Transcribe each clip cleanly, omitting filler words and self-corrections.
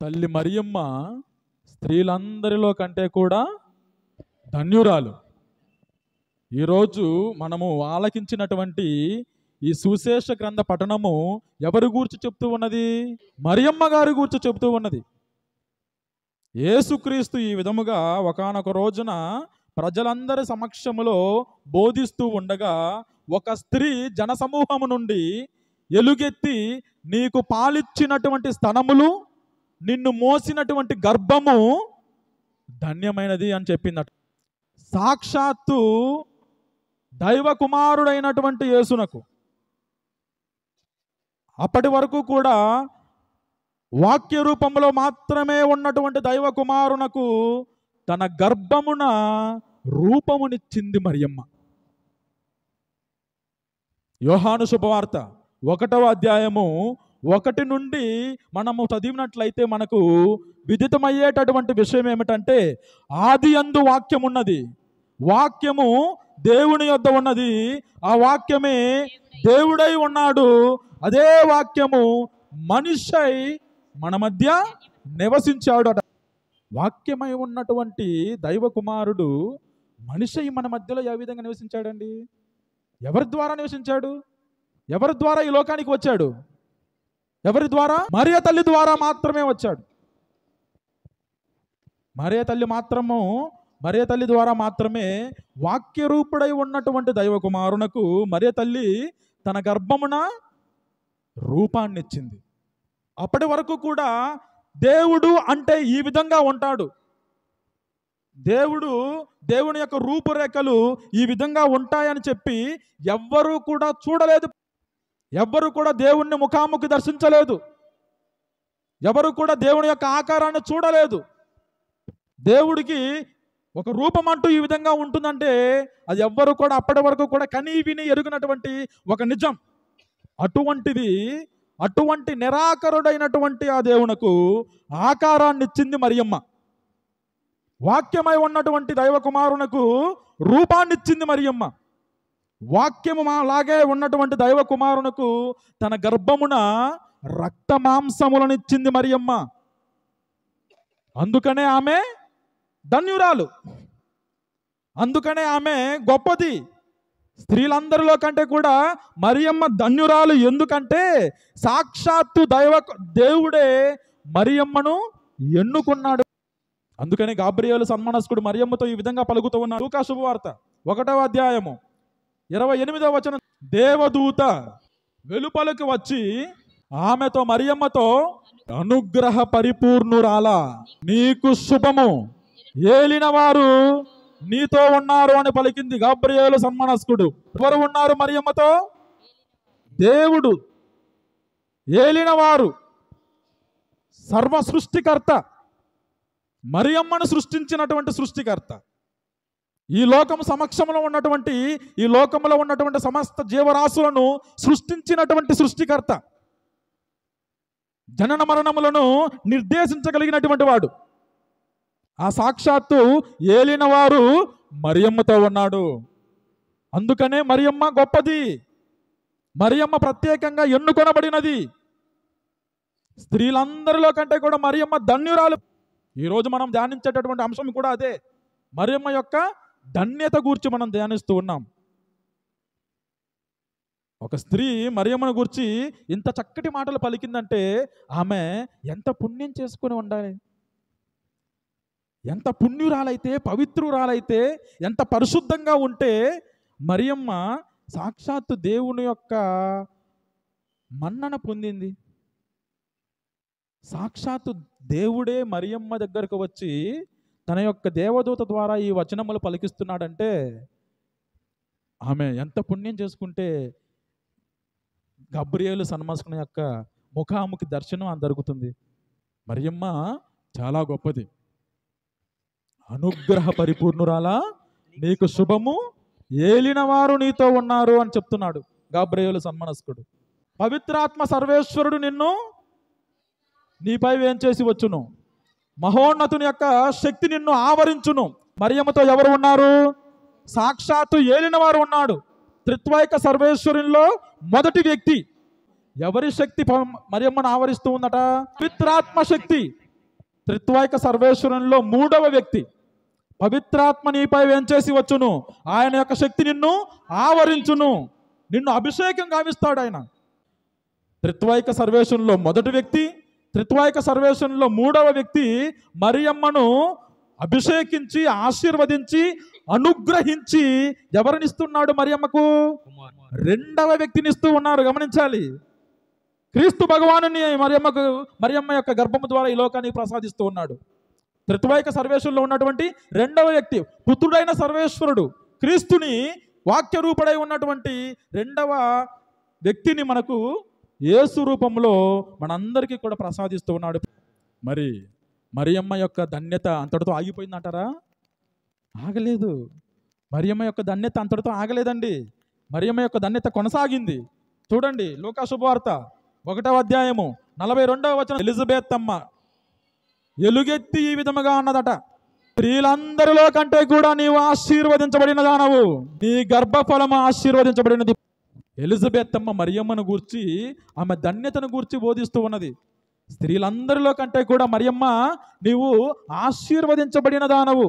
తల్లి మరియమ్మ స్త్రీలందరిలో కంటే కూడా ధన్యురాలు. ఈరోజు మనము ఆలకించినటువంటి ఈ సువిశేష గ్రంథ పఠనము ఎవరి గూర్చి చెప్తూ ఉన్నది? మరియమ్మ గారి గూర్చి చెప్తూ ఉన్నది. యేసుక్రీస్తు ఈ విధముగా ఒకానొక రోజున ప్రజలందరి సమక్షములో బోధిస్తూ ఉండగా ఒక స్త్రీ జనసమూహము నుండి ఎలుగెత్తి, నీకు పాలిచ్చినటువంటి స్తనములు, నిన్ను మోసినటువంటి గర్భము ధన్యమైనది అని చెప్పిందట. సాక్షాత్తు దైవ కుమారుడైనటువంటి యేసునకు అప్పటి వరకు కూడా వాక్య రూపంలో మాత్రమే ఉన్నటువంటి దైవ కుమారునకు తన గర్భమున రూపమునిచ్చింది మరియమ్మ. యోహాను శుభవార్త 1వ అధ్యాయము 1 నుండి మనము చదివినట్లయితే మనకు విదితమయ్యేటటువంటి విషయం ఏమిటంటే, ఆది యందు వాక్యం ఉన్నది, వాక్యము దేవుని యొద్ద ఉన్నది, ఆ వాక్యమే దేవుడై ఉన్నాడు, అదే వాక్యము మనిషై మన మధ్య నివసించాడు అట. వాక్యమై ఉన్నటువంటి దైవ కుమారుడు మనిషై మన మధ్యలో ఏ విధంగా నివసించాడండి? ఎవరి ద్వారా నివసించాడు? ఎవరి ద్వారా ఈ లోకానికి వచ్చాడు? ఎవరి ద్వారా? మరియ తల్లి ద్వారా మాత్రమే వచ్చాడు. మరియ తల్లి ద్వారా మాత్రమే వాక్యరూపుడై ఉన్నటువంటి దైవ కుమారునకు మరియ తల్లి తన గర్భమున రూపాన్నిచ్చింది. అప్పటి వరకు కూడా దేవుడు అంటే ఈ విధంగా ఉంటాడు, దేవుని యొక్క రూపురేఖలు ఈ విధంగా ఉంటాయని చెప్పి ఎవ్వరూ కూడా చూడలేదు. ఎవ్వరు కూడా దేవుణ్ణి ముఖాముఖి దర్శించలేదు. ఎవరు కూడా దేవుని యొక్క ఆకారాన్ని చూడలేదు. దేవుడికి ఒక రూపం అంటూ ఈ విధంగా ఉంటుందంటే అది ఎవ్వరు కూడా అప్పటి వరకు కూడా కనీ విని ఎరుగినటువంటి ఒక నిజం. అటువంటి నిరాకరుడైనటువంటి ఆ దేవునకు ఆకారాన్ని ఇచ్చింది మరియమ్మ. వాక్యమై ఉన్నటువంటి దైవ కుమారునకు రూపాన్నిచ్చింది మరియమ్మ. వాక్యము లాగే ఉన్నటువంటి దైవ కుమారునకు తన గర్భమున రక్త మాంసములనిచ్చింది మరియమ్మ. అందుకనే ఆమె ధన్యురాలు, అందుకనే ఆమె గొప్పది. స్త్రీలందరిలో కంటే కూడా మరియమ్మ ధన్యురాలు. ఎందుకంటే సాక్షాత్తు దేవుడే మరియమ్మను ఎన్నుకున్నాడు. అందుకని గాబ్రియేలు సన్మనస్కుడు మరియమ్మతో ఈ విధంగా పలుకుతూ ఉన్నాడు. లూకా శుభవార్త 1వ అధ్యాయము 28వ వచనం, దేవదూత వెలుపలికి వచ్చి ఆమెతో, మరియమ్మతో, అనుగ్రహ పరిపూర్ణురాలా, నీకు శుభము, ఏలిన వారు నీతో ఉన్నారు అని పలికింది గాబ్రియేలు సన్మనస్కుడు. ఎవరు ఉన్నారు మరియమ్మతో? దేవుడు, ఏలిన వారు, సర్వ సృష్టికర్త, మరియమ్మను సృష్టించినటువంటి సృష్టికర్త, ఈ లోకం సమక్షంలో ఉన్నటువంటి, ఈ లోకంలో ఉన్నటువంటి సమస్త జీవరాశులను సృష్టించినటువంటి సృష్టికర్త, జనన మరణములను నిర్దేశించగలిగినటువంటి వాడు. ఆ సాక్షాత్తు ఏలిన వారు మరియమ్మతో ఉన్నాడు. అందుకనే మరియమ్మ గొప్పది, మరియమ్మ ప్రత్యేకంగా ఎన్నుకొనబడినది. స్త్రీలందరిలో కంటే కూడా మరియమ్మ ధన్యురాలు. ఈరోజు మనం ధ్యానించేటటువంటి అంశం కూడా అదే, మరియమ్మ యొక్క ధన్యత గూర్చి మనం ధ్యానిస్తూ ఉన్నాం. ఒక స్త్రీ మరియమ్మను గూర్చి ఇంత చక్కటి మాటలు పలికిందంటే ఆమె ఎంత పుణ్యం చేసుకుని ఉండాలి, ఎంత పుణ్యురాలైతే, పవిత్రురాలైతే, ఎంత పరిశుద్ధంగా ఉంటే మరియమ్మ సాక్షాత్తు దేవుని యొక్క మన్నన పొందింది. సాక్షాత్తు దేవుడే మరియమ్మ దగ్గరకు వచ్చి తన యొక్క దేవదూత ద్వారా ఈ వచనములు పలికిస్తున్నాడంటే ఆమె ఎంత పుణ్యం చేసుకుంటే గాబ్రియేలు సన్మనస్కుని యొక్క ముఖాముఖి దర్శనం దొరుకుతుంది. మరియమ్మ చాలా గొప్పది. అనుగ్రహ పరిపూర్ణురాలా, నీకు శుభము, ఏలిన వారు నీతో ఉన్నారు అని చెప్తున్నాడు గాబ్రియేలు సన్మనస్కుడు. పవిత్రాత్మ సర్వేశ్వరుడు నిన్ను నీపై వేంచేసి వచ్చును, మహోన్నతుని యొక్క శక్తి నిన్ను ఆవరించును. మరియమ్మతో ఎవరు ఉన్నారు? సాక్షాత్తు ఏలిన వారు ఉన్నాడు. త్రిత్వైక సర్వేశ్వరునిలో మొదటి వ్యక్తి. ఎవరి శక్తి మరియమ్మను ఆవరిస్తూ ఉందట? పవిత్రాత్మ శక్తి. త్రిత్వైక సర్వేశ్వరంలో మూడవ వ్యక్తి. పవిత్రాత్మ నీపై వేంచేసి వచ్చును, ఆయన యొక్క శక్తి నిన్ను ఆవరించును, నిన్ను అభిషేకం గావిస్తాడు ఆయన. త్రిత్వైక సర్వేశ్వరంలో మొదటి వ్యక్తి, త్రిత్వైక సర్వేశ్వరంలో మూడవ వ్యక్తి మరియమ్మను అభిషేకించి ఆశీర్వదించి అనుగ్రహించి ఎవరినిస్తున్నాడు? మరియమ్మకు రెండవ వ్యక్తిని ఇస్తూ ఉన్నారు. గమనించాలి. క్రీస్తు భగవానుని మరియమ్మ యొక్క గర్భము ద్వారా ఈ లోకానికి ప్రసాదిస్తూ ఉన్నాడు. త్రిత్వైక సర్వేశ్వరులో ఉన్నటువంటి రెండవ వ్యక్తి, పుత్రుడైన సర్వేశ్వరుడు క్రీస్తుని వాక్య రూపుడై ఉన్నటువంటి రెండవ వ్యక్తిని మనకు యేసు రూపంలో మనందరికీ కూడా ప్రసాదిస్తూ ఉన్నాడు. మరి మరియమ్మ యొక్క ధన్యత అంతటితో ఆగిపోయిందంటారా? ఆగలేదు. మరియమ్మ యొక్క ధన్యత అంతటితో ఆగలేదండి. మరియమ్మ యొక్క ధన్యత కొనసాగింది. చూడండి, లూకా శుభవార్త 1వ అధ్యాయము 42వ వచనం. ఎలిజబెత్ అమ్మ ఎలుగెత్తి ఈ విధముగా అన్నదట, స్త్రీలందరిలో కంటే కూడా నీవు ఆశీర్వదించబడిన దానవు, నీ గర్భఫలము ఆశీర్వదించబడినది. ఎలిజబెత్ అమ్మ మరియమ్మను గూర్చి, ఆమె ధన్యతను గూర్చి బోధిస్తూ ఉన్నది. స్త్రీలందరిలో కంటే కూడా మరియమ్మ, నీవు ఆశీర్వదించబడిన దానవు,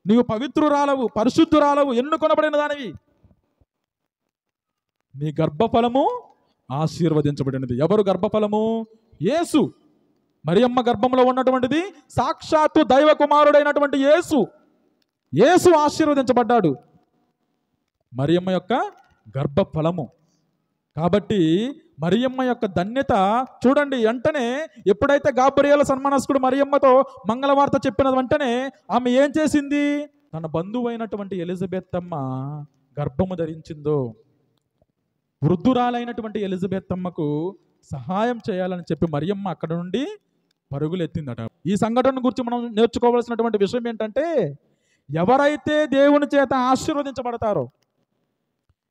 నీవు పవిత్రురాలవు, పరిశుద్ధురాలవు, ఎన్నుకొనబడిన దానివి, నీ గర్భఫలము ఆశీర్వదించబడినది. ఎవరు గర్భఫలము? యేసు. మరియమ్మ గర్భంలో ఉన్నటువంటిది సాక్షాత్తు దైవ కుమారుడైనటువంటి యేసు. యేసు ఆశీర్వదించబడ్డాడు, మరియమ్మ యొక్క గర్భఫలము. కాబట్టి మరియమ్మ యొక్క ధన్యత చూడండి. వెంటనే ఎప్పుడైతే గాబ్రియేలు సన్మానస్కుడు మరియమ్మతో మంగళవార్త చెప్పిన వెంటనే ఆమె ఏం చేసింది? తన బంధువైనటువంటి ఎలిజబెత్ అమ్మ గర్భము ధరించిందో, వృద్ధురాలైనటువంటి ఎలిజబెత్ అమ్మకు సహాయం చేయాలని చెప్పి మరియమ్మ అక్కడ నుండి పరుగులెత్తిందట. ఈ సంఘటన గురించి మనం నేర్చుకోవాల్సినటువంటి విషయం ఏంటంటే, ఎవరైతే దేవుని చేత ఆశీర్వదించబడతారో,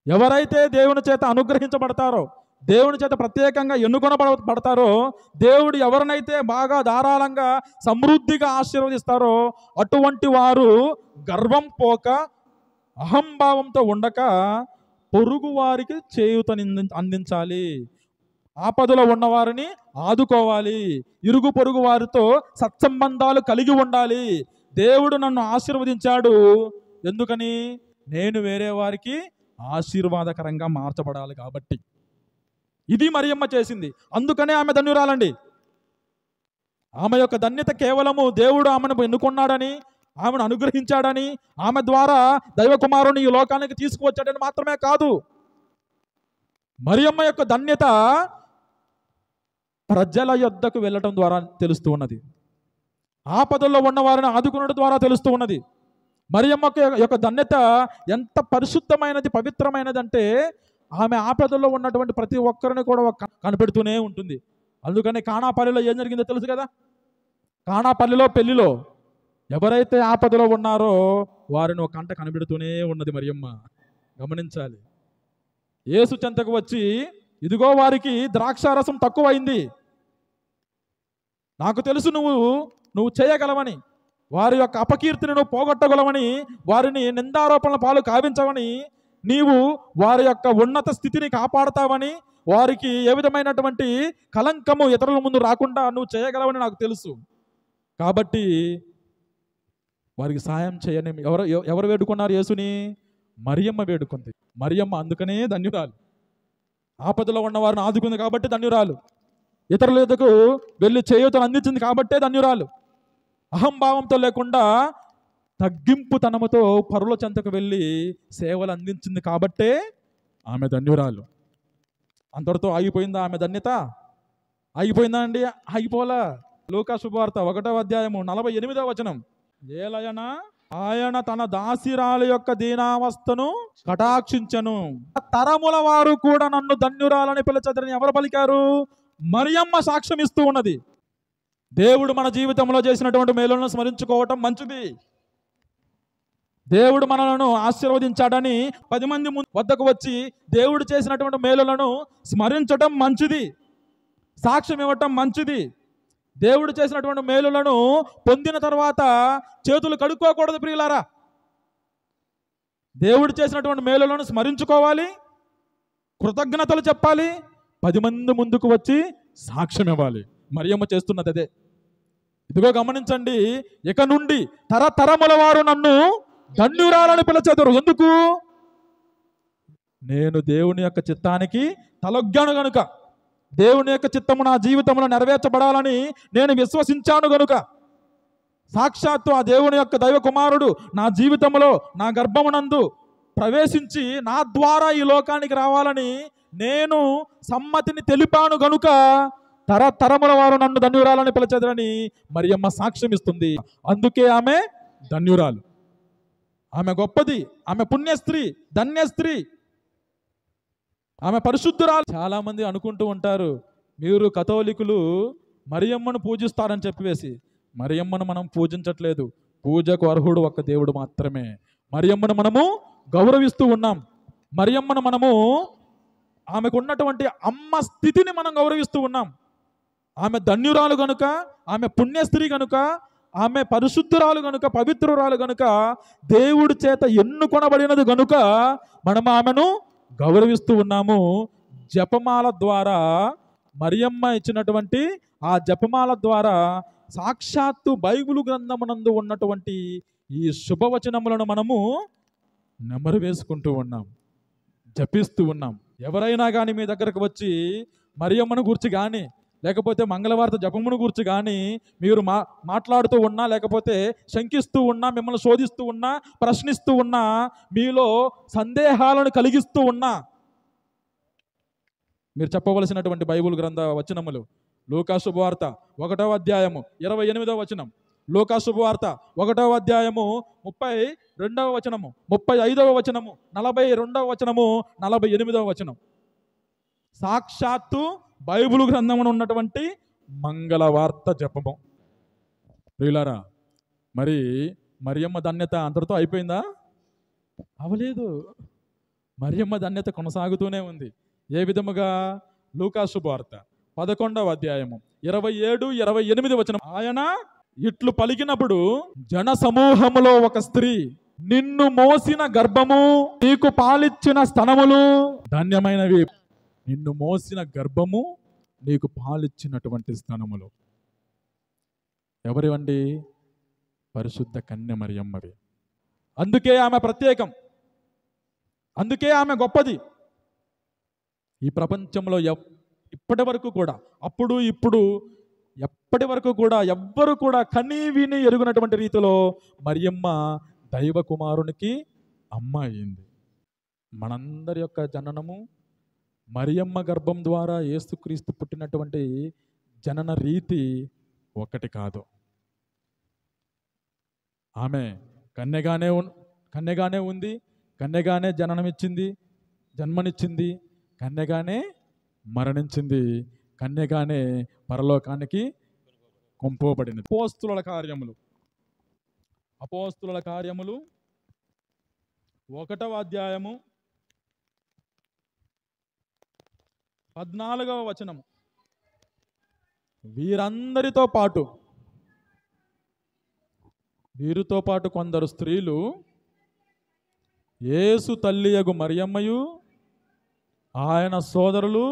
ఎవరైతే దేవుని చేత అనుగ్రహించబడతారో, దేవుని చేత ప్రత్యేకంగా ఎన్నుకొనబడతారో, దేవుడు ఎవరినైతే బాగా ధారాళంగా సమృద్ధిగా ఆశీర్వదిస్తారో అటువంటి వారు గర్వం పోక, అహంభావంతో ఉండక పొరుగు వారికి చేయూతని అందించాలి, ఆపదలో ఉన్నవారిని ఆదుకోవాలి, ఇరుగు పొరుగు వారితో సత్సంబంధాలు కలిగి ఉండాలి. దేవుడు నన్ను ఆశీర్వదించాడు, ఎందుకని? నేను వేరే వారికి ఆశీర్వాదకరంగా మార్చబడాలి కాబట్టి. ఇది మరియమ్మ చేసింది. అందుకనే ఆమె ధన్యురాలండి. ఆమె యొక్క ధన్యత కేవలము దేవుడు ఆమెను ఎన్నుకున్నాడని, ఆమెను అనుగ్రహించాడని, ఆమె ద్వారా దైవ కుమారుని ఈ లోకానికి తీసుకువచ్చాడని మాత్రమే కాదు. మరియమ్మ యొక్క ధన్యత ప్రజల యొద్దకు వెళ్ళటం ద్వారా తెలుస్తూ ఉన్నది. ఆపదల్లో ఉన్న వారిని ఆదుకునడం ద్వారా తెలుస్తూ ఉన్నది. మరియమ్మ యొక్క ధన్యత ఎంత పరిశుద్ధమైనది, పవిత్రమైనది అంటే ఆమె ఆపదల్లో ఉన్నటువంటి ప్రతి ఒక్కరిని కూడా కనిపెడుతూనే ఉంటుంది. అందుకని కానాపల్లిలో ఏం జరిగిందో తెలుసు కదా. కానాపల్లిలో పెళ్లిలో ఎవరైతే ఆపదలో ఉన్నారో వారిని ఒక కంట కనిపెడుతూనే ఉన్నది మరియమ్మ. గమనించాలి. యేసు చెంతకు వచ్చి, ఇదిగో వారికి ద్రాక్షారసం తక్కువైంది, నాకు తెలుసు నువ్వు చేయగలవని, వారి యొక్క అపకీర్తిని నువ్వు పోగొట్టగలవని, వారిని నిందారోపణల పాలు కావించవని, నీవు వారి యొక్క ఉన్నత స్థితిని కాపాడతావని, వారికి ఏ విధమైనటువంటి కలంకము ఇతరుల ముందు రాకుండా నువ్వు చేయగలవని నాకు తెలుసు, కాబట్టి వారికి సాయం చేయని. ఎవరు వేడుకున్నారు యేసుని? మరియమ్మ వేడుకుంది. మరియమ్మ అందుకనే ధన్యురాలు. ఆపదలో ఉన్న వారిని ఆదుకుంది కాబట్టి ధన్యురాలు. ఇతరుల ఎదుకు వెళ్ళి చేయూతను అందించింది కాబట్టే ధన్యురాలు. అహంభావంతో లేకుండా తగ్గింపు తనముతో పరుల చెంతకు వెళ్ళి సేవలు అందించింది కాబట్టే ఆమె ధన్యురాలు. అంతటితో ఆగిపోయిందా ఆమె ధన్యత? ఆగిపోయిందా అండి? ఆగిపోలా. లూకా శుభవార్త 1వ అధ్యాయము 48వ వచనం. ఏలయన ఆయన తన దాసిరాలు యొక్క దీనావస్థను కటాక్షించను, తరముల వారు కూడా నన్ను ధన్యురాలని పిలిచెదరని ఎవరు పలికారు? మరియమ్మ సాక్ష్యం ఇస్తూ ఉన్నది. దేవుడు మన జీవితంలో చేసినటువంటి మేలులను స్మరించుకోవటం మంచిది. దేవుడు మనలను ఆశీర్వదించాడని 10 మంది వద్దకు వచ్చి దేవుడు చేసినటువంటి మేలులను స్మరించడం మంచిది, సాక్ష్యం ఇవ్వటం మంచిది. దేవుడు చేసినటువంటి మేలులను పొందిన తర్వాత చేతులు కడుక్కోకూడదు ప్రియులారా. దేవుడు చేసినటువంటి మేలులను స్మరించుకోవాలి, కృతజ్ఞతలు చెప్పాలి, 10 మంది ముందుకు వచ్చి సాక్ష్యం ఇవ్వాలి. మరియమ్మ చేస్తున్నది అదే. ఇదిగో గమనించండి, ఇక నుండి తరతరముల వారు నన్ను ధన్యురాలని పిలచెదరు. ఎందుకు? నేను దేవుని యొక్క చిత్తానికి తలొగ్గాను గనుక, దేవుని యొక్క చిత్తము నా జీవితంలో నెరవేర్చబడాలని నేను విశ్వసించాను గనుక, సాక్షాత్తు ఆ దేవుని యొక్క దైవ కుమారుడు నా జీవితంలో నా గర్భమునందు ప్రవేశించి నా ద్వారా ఈ లోకానికి రావాలని నేను సమ్మతిని తెలిపాను గనుక తరతరముల వారు నన్ను ధన్యురాలని పిలచెదరని మరియమ్మ సాక్ష్యం ఇస్తుంది. అందుకే ఆమె ధన్యురాలు, ఆమె గొప్పది, ఆమె పుణ్యస్త్రీ, ధన్యస్త్రీ, ఆమె పరిశుద్ధురాలు. చాలా మంది అనుకుంటూ ఉంటారు, మీరు కథోలికులు మరియమ్మను పూజిస్తారని చెప్పేసి. మరియమ్మను మనం పూజించట్లేదు, పూజకు అర్హుడు ఒక్క దేవుడు మాత్రమే. మరియమ్మను మనము గౌరవిస్తూ ఉన్నాం. మరియమ్మను మనము ఆమెకు ఉన్నటువంటి అమ్మ స్థితిని మనం గౌరవిస్తూ ఉన్నాం. ఆమె ధన్యురాలు గనుక, ఆమె పుణ్యస్త్రీ గనుక, ఆమె పరిశుద్ధురాలు గనుక, పవిత్రురాలు గనుక, దేవుడి చేత ఎన్నుకొనబడినది గనుక మనం ఆమెను గౌరవిస్తూ ఉన్నాము. జపమాల ద్వారా మరియమ్మ ఇచ్చినటువంటి ఆ జపమాల ద్వారా సాక్షాత్తు బైబిలు గ్రంథమునందు ఉన్నటువంటి ఈ శుభవచనములను మనము నెమరు వేసుకుంటూ ఉన్నాం, జపిస్తూ ఉన్నాం. ఎవరైనా కానీ మీ దగ్గరకు వచ్చి మరియమ్మను గురించి కానీ లేకపోతే మంగళవార్త జపమును గురించి కానీ మీరు మాట్లాడుతూ ఉన్నా, లేకపోతే శంకిస్తూ ఉన్నా, మిమ్మల్ని శోధిస్తూ ఉన్నా, ప్రశ్నిస్తూ ఉన్నా, మీలో సందేహాలను కలిగిస్తూ ఉన్నా, మీరు చెప్పవలసినటువంటి బైబిల్ గ్రంథ వచనములు లూకా శుభవార్త 1వ అధ్యాయము 28వ వచనం, లూకా శుభవార్త 1వ అధ్యాయము 32వ వచనము, 35వ వచనము, 42వ వచనము, 48వ వచనం. సాక్షాత్తు బైబిల్ గ్రంథమున ఉన్నటువంటి మంగళవార్త జపము. ప్రియులారా, మరి మరియమ్మ ధన్యత అంతటితో అయిపోయిందా? అవలేదు. మరియమ్మ ధన్యత కొనసాగుతూనే ఉంది. ఏ విధముగా? లూకా శుభవార్త 11వ అధ్యాయము 27, 28 వచనం. ఆయన ఇట్లు పలికినప్పుడు జన సమూహములో ఒక స్త్రీ, నిన్ను మోసిన గర్భము, నీకు పాలిచ్చిన స్తనములు ధన్యమైనవి. నిన్ను మోసిన గర్భము, నీకు పాలిచ్చినటువంటి స్తనములు ఎవరివండి? పరిశుద్ధ కన్య మరియమ్మవి. అందుకే ఆమె ప్రత్యేకం, అందుకే ఆమె గొప్పది. ఈ ప్రపంచంలో ఇప్పటి వరకు కూడా, అప్పుడు ఇప్పుడు ఎప్పటి వరకు కూడా ఎవ్వరు కూడా కనీ విని ఎరుగునటువంటి రీతిలో మరియమ్మ దైవ కుమారునికి అమ్మ అయింది. మనందరి యొక్క జననము మరియమ్మ గర్భం ద్వారా యేసుక్రీస్తు పుట్టినటువంటి జనన రీతి ఒకటి కాదు. ఆమె కన్యగానే ఉంది, కన్యగానే జన్మనిచ్చింది, కన్యగానే మరణించింది, కన్యగానే పరలోకానికి కొంపోబడింది. అపోస్తుల కార్యములు 1వ అధ్యాయము 14వ వచనము. వీరితో పాటు కొందరు స్త్రీలు యేసు తల్లియగు మరియమ్మయు ఆయన సోదరులు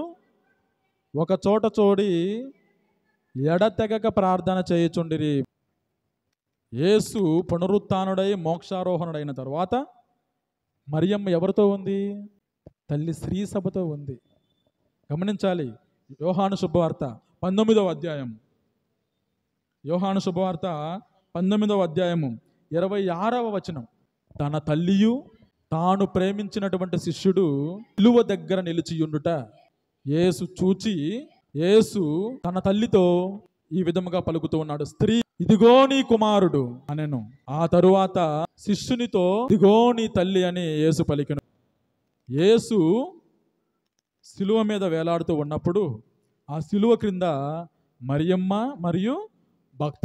ఒక చోట చోడి ఎడతెగక ప్రార్థన చేయుచుండిరి. యేసు పునరుత్థానుడై మోక్షారోహణుడైన తర్వాత మరియమ్మ ఎవరితో ఉంది? తల్లి శ్రీ సభతో ఉంది. గమనించాలి. యోహాను శుభవార్త 19వ అధ్యాయం, యోహాను శుభవార్త 19వ అధ్యాయము 26వ వచనం. తన తల్లియు తాను ప్రేమించినటువంటి శిష్యుడు విలువ దగ్గర నిలిచియుండుట యేసు చూచి, యేసు తన తల్లితో ఈ విధముగా పలుకుతూ ఉన్నాడు, స్త్రీ ఇదిగో నీ కుమారుడు అనెను. ఆ తరువాత శిష్యునితో ఇదిగో నీ తల్లి అని యేసు పలికెను. యేసు శిలువ మీద వేలాడుతూ ఉన్నప్పుడు ఆ శిలువ క్రింద మరియమ్మ మరియు భక్త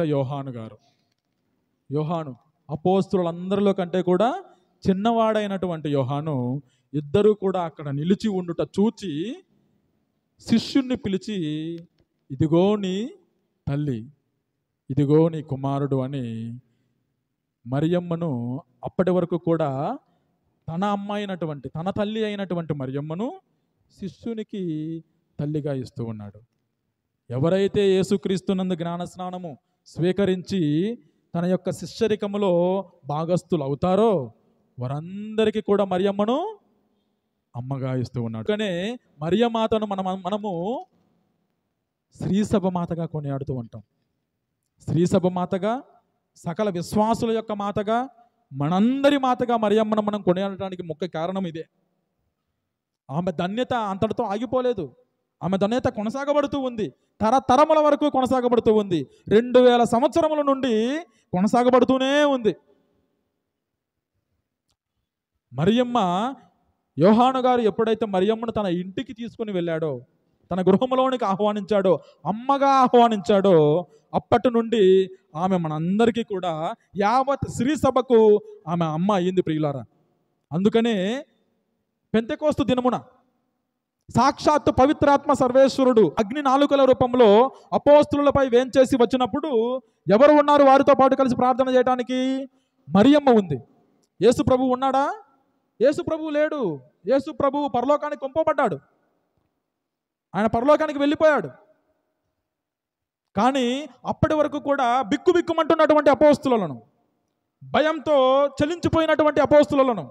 యోహాను అపోస్తులందరిలో కంటే కూడా చిన్నవాడైనటువంటి యోహాను, ఇద్దరు కూడా అక్కడ నిలిచి ఉండుట చూచి శిష్యుణ్ణి పిలిచి, ఇదిగో నీ తల్లి, ఇదిగో నీ కుమారుడు అని మరియమ్మను అప్పటి వరకు కూడా తన అమ్మాయినటువంటి, తన తల్లి అయినటువంటి మరియమ్మను శిష్యునికి తల్లిగా ఇస్తూ ఉన్నాడు. ఎవరైతే యేసుక్రీస్తునందు జ్ఞానస్నానము స్వీకరించి తన యొక్క శిష్యరికములో భాగస్థులు అవుతారో వారందరికీ కూడా మరియమ్మను అమ్మగా ఇస్తూ ఉన్నాడు. కానీ మరియమాతను మనము శ్రీసభ మాతగా కొనియాడుతూ ఉంటాం. శ్రీసభ మాతగా, సకల విశ్వాసుల యొక్క మాతగా, మనందరి మాతగా మరియమ్మను మనం కొనియాడటానికి ముఖ్య కారణం ఇదే. ఆమె ధన్యత అంతటితో ఆగిపోలేదు. ఆమె ధన్యత కొనసాగబడుతూ ఉంది, తరతరముల వరకు కొనసాగబడుతూ ఉంది. 2000 సంవత్సరముల నుండి కొనసాగబడుతూనే ఉంది. మరియమ్మ, యోహాను గారు ఎప్పుడైతే మరియమ్మను తన ఇంటికి తీసుకుని వెళ్ళాడో, తన గృహంలోనికి ఆహ్వానించాడో, అమ్మగా ఆహ్వానించాడో, అప్పటి నుండి ఆమె మనందరికీ కూడా యావత్ శ్రీ సభకు ఆమె అమ్మ అయ్యింది ప్రియులారా. అందుకనే పెంతెకోస్తు దినమున సాక్షాత్తు పవిత్రాత్మ సర్వేశ్వరుడు అగ్ని నాలుకల రూపంలో అపోస్తులపై వేంచేసి వచ్చినప్పుడు ఎవరు ఉన్నారు వారితో పాటు కలిసి ప్రార్థన చేయడానికి? మరియమ్మ ఉంది. యేసు ప్రభువు ఉన్నాడా? యేసు ప్రభువు లేడు. యేసు ప్రభువు పరలోకానికి పంపబడ్డాడు, ఆయన పరలోకానికి వెళ్ళిపోయాడు. కానీ అప్పటి వరకు కూడా బిక్కుబిక్కుమంటున్నటువంటి అపోస్తులను, భయంతో చలించిపోయినటువంటి అపోస్తులను,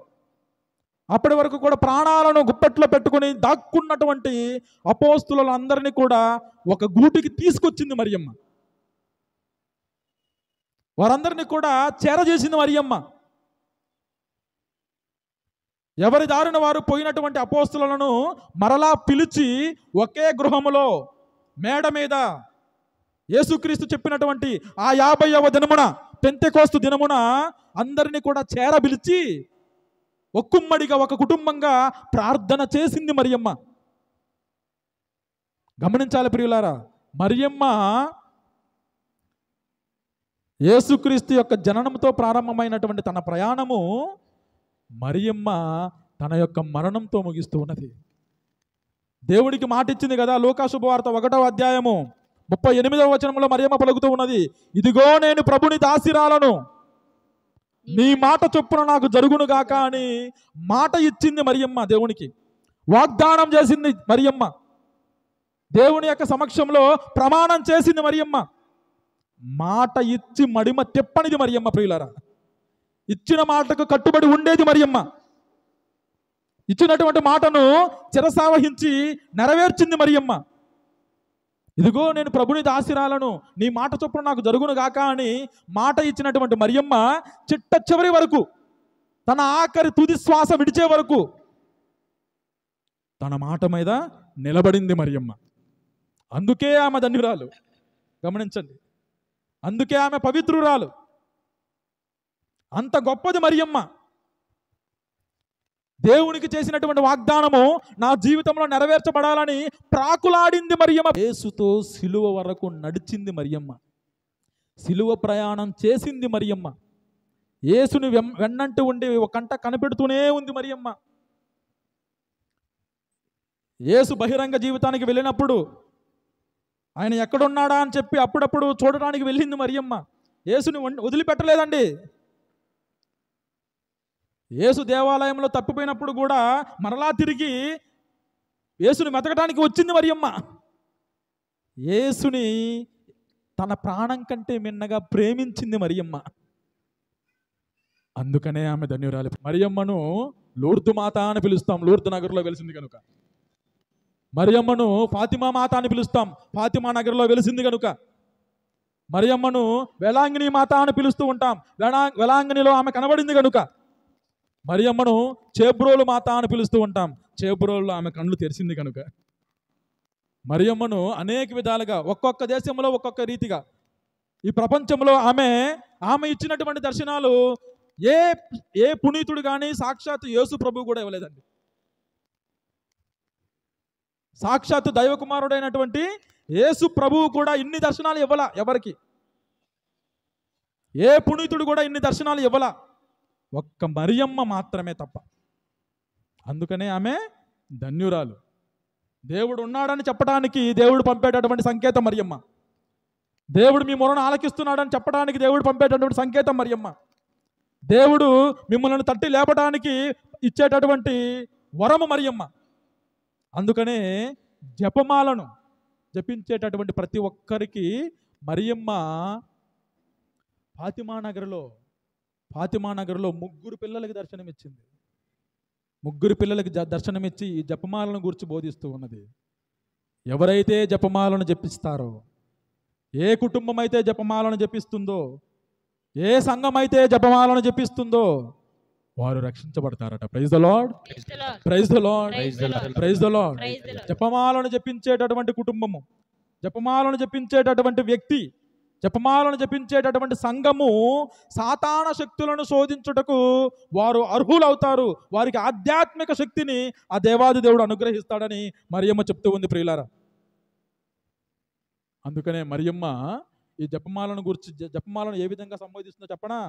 అప్పటి వరకు కూడా ప్రాణాలను గుప్పట్లో పెట్టుకుని దాక్కున్నటువంటి అపోస్తులందరినీ కూడా ఒక గూటికి తీసుకొచ్చింది మరియమ్మ. వారందరినీ కూడా చేరజేసింది మరియమ్మ. ఎవరి దారిన వారు పోయినటువంటి అపోస్తులను మరలా పిలిచి ఒకే గృహములో మేడ మీద యేసుక్రీస్తు చెప్పినటువంటి ఆ 50వ దినమున, పెంతెకోస్తు దినమున అందరినీ కూడా చేరబిలిచి ఒక్కుమ్మడిగా ఒక కుటుంబంగా ప్రార్థన చేసింది మరియమ్మ. గమనించాలి ప్రియులారా, మరియమ్మ యేసుక్రీస్తు యొక్క జననంతో ప్రారంభమైనటువంటి తన ప్రయాణము మరియమ్మ తన యొక్క మరణంతో ముగిస్తూ ఉన్నది. దేవుడికి మాట ఇచ్చింది కదా, లూకా శుభవార్త 1వ అధ్యాయము 38వ వచనంలో మరియమ్మ పలుకుతూ ఉన్నది, ఇదిగో నేను ప్రభుని దాసిరాలను, నీ మాట చొప్పున నాకు జరుగును గాక అని మాట ఇచ్చింది మరియమ్మ. దేవునికి వాగ్దానం చేసింది మరియమ్మ. దేవుని యొక్క సమక్షంలో ప్రమాణం చేసింది మరియమ్మ. మాట ఇచ్చి మడిమ తెప్పనిది మరియమ్మ ప్రియులారా. ఇచ్చిన మాటకు కట్టుబడి ఉండేది మరియమ్మ. ఇచ్చినటువంటి మాటను చిరసావహించి నెరవేర్చింది మరియమ్మ. ఇదిగో నేను ప్రభుని దాసిరాలను, నీ మాట చొప్పున నాకు జరుగును గాక అని మాట ఇచ్చినటువంటి మరియమ్మ చిట్ట చివరి వరకు, తన ఆఖరి తుది శ్వాస విడిచే వరకు తన మాట మీద నిలబడింది మరియమ్మ. అందుకే ఆమె ధన్యురాలు. గమనించండి, అందుకే ఆమె పవిత్రురాలు. అంత గొప్పది మరియమ్మ. దేవునికి చేసినటువంటి వాగ్దానము నా జీవితంలో నెరవేర్చబడాలని ప్రాకులాడింది మరియమ్మ. యేసుతో సిలువ వరకు నడిచింది మరియమ్మ. సిలువ ప్రయాణం చేసింది మరియమ్మ. యేసుని వెన్నంటూ ఉండి ఒక కంట కనిపెడుతూనే ఉంది మరియమ్మ. యేసు బహిరంగ జీవితానికి వెళ్ళినప్పుడు ఆయన ఎక్కడున్నాడా అని చెప్పి అప్పుడప్పుడు చూడడానికి వెళ్ళింది మరియమ్మ. యేసుని వదిలిపెట్టలేదండి. యేసు దేవాలయంలో తప్పిపోయినప్పుడు కూడా మరలా తిరిగి యేసుని వెతకడానికి వచ్చింది మరియమ్మ. యేసుని తన ప్రాణం కంటే మిన్నగా ప్రేమించింది మరియమ్మ. అందుకనే ఆమె ధన్యురాలు. మరియమ్మను లూర్దు మాత అని పిలుస్తాం, లూర్దు నగర్లో వెలిసింది కనుక. మరియమ్మను ఫాతిమా మాత అని పిలుస్తాం, ఫాతిమా నగర్లో వెలిసింది కనుక. మరియమ్మను వేలాంగిని మాత అని పిలుస్తూ ఉంటాం, వేలాంగినిలో ఆమె కనబడింది కనుక. మరియమ్మను చేబ్రోలు మాత అని పిలుస్తూ ఉంటాం, చేబ్రోలులో ఆమె కళ్ళు తెరిచింది కనుక. మరియమ్మను అనేక విధాలుగా ఒక్కొక్క దేశంలో ఒక్కొక్క రీతిగా ఈ ప్రపంచంలో ఆమె ఇచ్చినటువంటి దర్శనాలు ఏ పునీతుడు కానీ సాక్షాత్తు యేసు ప్రభు కూడా ఇవ్వలేదండి. సాక్షాత్తు దైవకుమారుడైనటువంటి యేసు ప్రభువు కూడా ఇన్ని దర్శనాలు ఇవ్వలా ఎవరికి. ఏ పునీతుడు కూడా ఇన్ని దర్శనాలు ఇవ్వలా, ఒక్క మరియమ్మ మాత్రమే తప్ప. అందుకనే ఆమె ధన్యురాలు. దేవుడు ఉన్నాడని చెప్పడానికి దేవుడు పంపేటటువంటి సంకేతం మరియమ్మ. దేవుడు మీ మొరను ఆలకిస్తున్నాడని చెప్పడానికి దేవుడు పంపేటటువంటి సంకేతం మరియమ్మ. దేవుడు మిమ్మల్ని తట్టి లేపడానికి ఇచ్చేటటువంటి వరము మరియమ్మ. అందుకనే జపమాలను జపించేటటువంటి ప్రతి ఒక్కరికి మరియమ్మ ఫాతిమా నగర్లో ముగ్గురు పిల్లలకి దర్శనమిచ్చింది. ముగ్గురు పిల్లలకి దర్శనమిచ్చి ఈ జపమాలను గురించి బోధిస్తూ ఉన్నది. ఎవరైతే జపమాలను జపిస్తారో, ఏ కుటుంబం అయితే జపమాలను జపిస్తుందో, ఏ సంఘం అయితే జపమాలను జపిస్తుందో వారు రక్షించబడతారట. Praise the Lord, praise the Lord, praise the Lord. జపమాలను జపించేటటువంటి కుటుంబము, జపమాలను జపించేటటువంటి వ్యక్తి, జపమాలను జపించేటటువంటి సంఘము సాతాన శక్తులను శోధించుటకు వారు అర్హులవుతారు. వారికి ఆధ్యాత్మిక శక్తిని ఆ దేవాది దేవుడు అనుగ్రహిస్తాడని మరియమ్మ చెప్తూ ఉంది ప్రియులారా. అందుకనే మరియమ్మ ఈ జపమాలను గురించి, జపమాలను ఏ విధంగా సంబోధిస్తుందో చెప్పనా?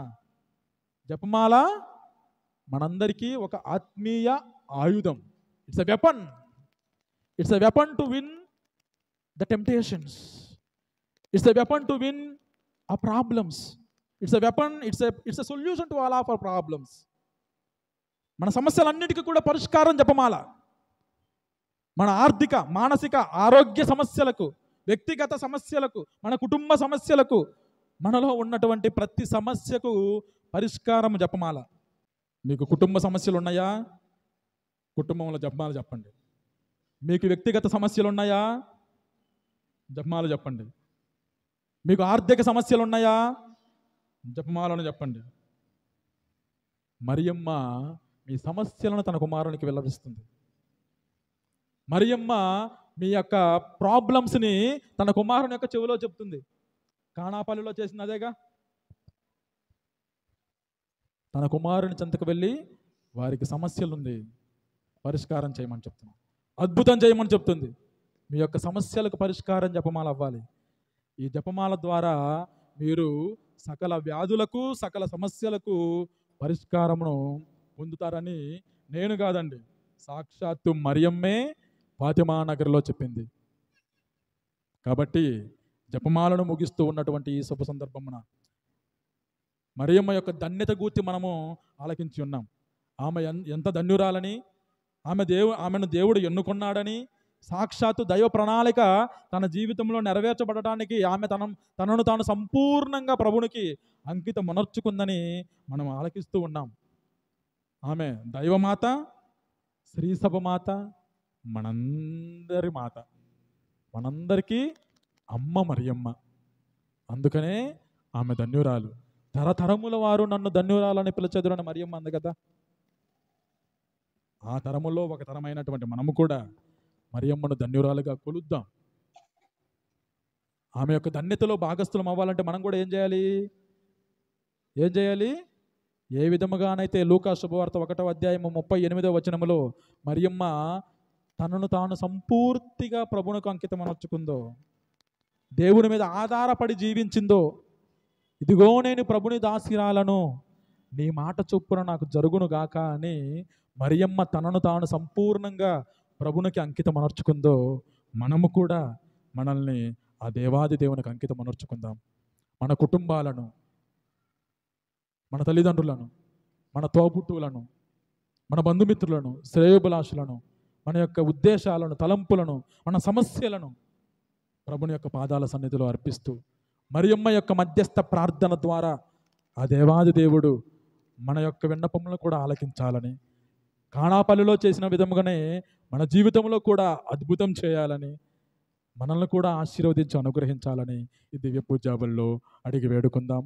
జపమాల మనందరికీ ఒక ఆత్మీయ ఆయుధం. It's a weapon. It's a weapon to win the temptations. It's a weapon to win our problems. It's a weapon, it's a solution to all of our problems. మన సమస్యలన్నిటికీ కూడా పరిష్కారం జపమాల. మన ఆర్థిక, మానసిక, ఆరోగ్య సమస్యలకు, వ్యక్తిగత సమస్యలకు, మన కుటుంబ సమస్యలకు, మనలో ఉన్నటువంటి ప్రతి సమస్యకు పరిష్కారం జపమాల. మీకు కుటుంబ సమస్యలు ఉన్నాయా? కుటుంబంలో జపమాల చెప్పండి. మీకు వ్యక్తిగత సమస్యలు ఉన్నాయా? జపమాల చెప్పండి. మీకు ఆర్థిక సమస్యలు ఉన్నాయా? జపమాలను చెప్పండి. మరియమ్మ మీ సమస్యలను తన కుమారునికి వెల్లడిస్తుంది. మరియమ్మ మీ యొక్క ప్రాబ్లమ్స్ని తన కుమారుని యొక్క చెవిలో చెప్తుంది. కానాపల్లిలో చేసింది అదేగా. తన కుమారుని చెంతకు వెళ్ళి వారికి సమస్యలుంది, పరిష్కారం చేయమని చెప్తుంది, అద్భుతం చేయమని చెప్తుంది. మీ యొక్క సమస్యలకు పరిష్కారం జపమాల అవ్వాలి. ఈ జపమాల ద్వారా మీరు సకల వ్యాధులకు, సకల సమస్యలకు పరిష్కారమును పొందుతారని నేను కాదండి, సాక్షాత్తు మరియమ్మే ఫాతిమా నగర్లో చెప్పింది. కాబట్టి జపమాలను ముగిస్తూ ఉన్నటువంటి ఈ శుభ సందర్భమున మరియమ్మ యొక్క ధన్యత గూర్చి మనము ఆలకించి ఉన్నాం. ఆమె ఎంత ధన్యురాలని, ఆమెను దేవుడు ఎన్నుకున్నాడని, సాక్షాత్తు దైవ ప్రణాళిక తన జీవితంలో నెరవేర్చబడటానికి ఆమె తనను తాను సంపూర్ణంగా ప్రభునికి అంకితం మనర్చుకుందని మనం ఆలకిస్తూ ఉన్నాం. ఆమె దైవమాత, శ్రీసభ మాత, మనందరి మాత, మనందరికీ అమ్మ మరియమ్మ. అందుకనే ఆమె ధన్యురాలు. తరతరముల వారు నన్ను ధన్యురాలని పిలిచెదరని మరియమ్మ అంది కదా. ఆ తరములో ఒక తరమైనటువంటి మనము కూడా మరియమ్మను ధన్యురాలుగా కొలుద్దాం. ఆమె యొక్క ధన్యతలో భాగస్థులం అవ్వాలంటే మనం కూడా ఏం చేయాలి? ఏ విధముగానైతే లూకా శుభవార్త 1వ అధ్యాయము 38వ వచనములో మరియమ్మ తనను తాను సంపూర్తిగా ప్రభువునకు అంకితమనర్చుకుందో, దేవుని మీద ఆధారపడి జీవించిందో, ఇదిగో నేను ప్రభుని దాసిరాలను, నీ మాట చొప్పున నాకు జరుగును గాక అని మరియమ్మ తనను తాను సంపూర్ణంగా ప్రభునికి అంకితం అనర్చుకుందో, మనము కూడా మనల్ని ఆ దేవాది దేవునికి అంకితం అనర్చుకుందాం. మన కుటుంబాలను, మన తల్లిదండ్రులను, మన తోబుట్టువులను, మన బంధుమిత్రులను, శ్రేయోభిలాషులను, మన యొక్క ఉద్దేశాలను, తలంపులను, మన సమస్యలను ప్రభుని యొక్క పాదాల సన్నిధిలో అర్పిస్తూ మరియమ్మ యొక్క మధ్యస్థ ప్రార్థన ద్వారా ఆ దేవాది దేవుడు మన యొక్క విన్నపములను కూడా ఆలకించాలని, కానాపల్లిలో చేసిన విధముగానే మన జీవితంలో కూడా అద్భుతం చేయాలని, మనల్ని కూడా ఆశీర్వదించి అనుగ్రహించాలని ఈ దివ్య పూజాబల్లో అడిగి వేడుకుందాం.